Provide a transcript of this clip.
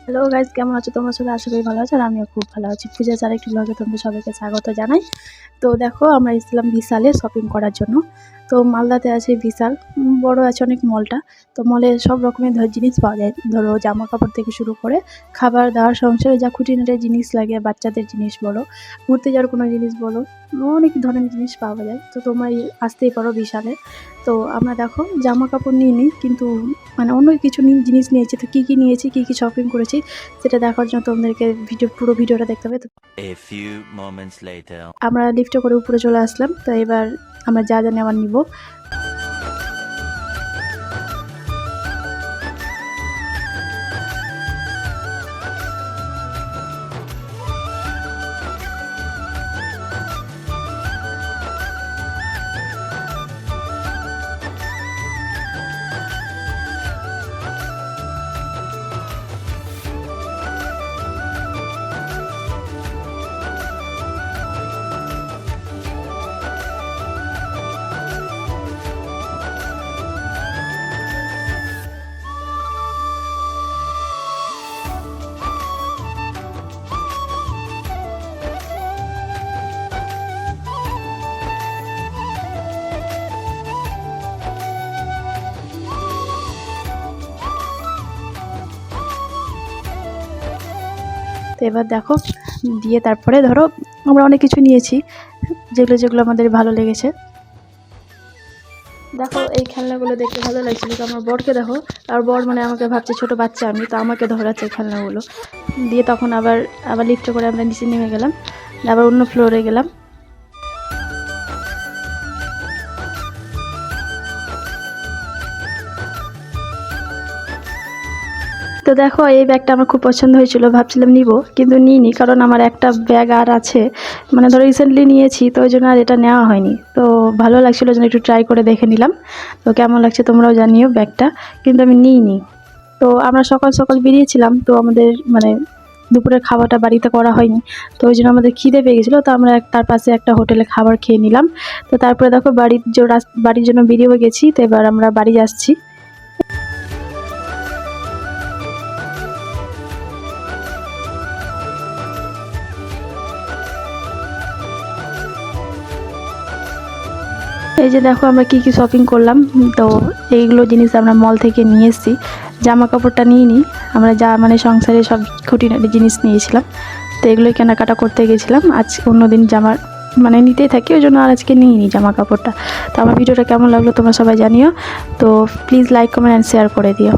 Hello guys, কেমন আছো তোমরা সবাই? আশা করি ভালো আছো আর আমিও খুব ভালো আছি। পূজা চার একটি ব্লগে তোমাদের সবাইকে স্বাগত জানাই। তো দেখো, আমরা এসেছিলাম বিশালে শপিং করার জন্য। তো মালদাতে আছে বিশাল, বড় আছে অনেক মলটা। তো মলে সব রকমের জিনিস পাওয়া যায়, ধরো জামা কাপড় থেকে শুরু করে খাবার দাবার, সংসারে যা খুঁটিনাটি জিনিস লাগে, বাচ্চাদের জিনিস বলো, ঘুরতে যাওয়ার কোনো জিনিস বলো, অনেক ধরনের জিনিস পাওয়া যায়। তো তোমরা আসতেই পারো বিশালে। তো আমরা দেখো জামা কাপড় নিইনি, কিন্তু মানে অন্য কিছু জিনিস নিয়েছি। তো কী কী নিয়েছি, কী কী শপিং করেছি সেটা দেখার জন্য তোমাদেরকে পুরো ভিডিওটা দেখতে হবে। তো আমরা লিফটে করে উপরে চলে আসলাম। তো এবার আমরা যা নেওয়ার নিব। তো এবার দেখো দিয়ে তারপরে ধরো আমরা অনেক কিছু নিয়েছি, যেগুলো আমাদের ভালো লেগেছে। দেখো এই খেলনাগুলো দেখতে ভালো লাগছিল। তো আমার বরকে দেখো, আর বর মানে আমাকে ভাবছে ছোট বাচ্চা আমি, তো আমাকে ধরাচ্ছে খেলনাগুলো দিয়ে। তখন আবার লিফটে করে আমরা নিচে নেমে গেলাম, আবার অন্য ফ্লোরে গেলাম। তো দেখো এই ব্যাগটা আমার খুব পছন্দ হয়েছিল, ভাবছিলাম নিব কিন্তু নিইনি, কারণ আমার একটা ব্যাগ আর আছে, মানে ধরো রিসেন্টলি নিয়েছি, তো ওই জন্য আর এটা নেওয়া হয়নি। তো ভালো লাগছিলো জন্য একটু ট্রাই করে দেখে নিলাম। তো কেমন লাগছে তোমরাও জানিও ব্যাগটা, কিন্তু আমি নিইনি। তো আমরা সকাল সকাল বেরিয়েছিলাম, তো আমাদের মানে দুপুরের খাবারটা বাড়িতে করা হয়নি, তো ওই জন্য আমাদের খিদে পেয়ে গেছিলো। তো আমরা তার পাশে একটা হোটেলে খাবার খেয়ে নিলাম। তো তারপরে দেখো বাড়ির জন্য বেরিয়েও গেছি। তো এবার আমরা বাড়ি আসছি। এই যে দেখো আমরা কি কি শপিং করলাম। তো এইগুলো জিনিস আমরা মল থেকে নিয়ে এসেছি। জামা কাপড়টা নিইনি, আমরা যা মানে সংসারে সব খুঁটিনাটি জিনিস নিয়েছিলাম। তো এগুলোই কেনাকাটা করতে গেছিলাম। আজ অন্যদিন জামা মানে নিতেই থাকি, ওই জন্য আর আজকে নিইনি জামা কাপড়টা। তো আমার ভিডিওটা কেমন লাগলো তোমরা সবাই জানিও। তো please like, comment and share করে দিও।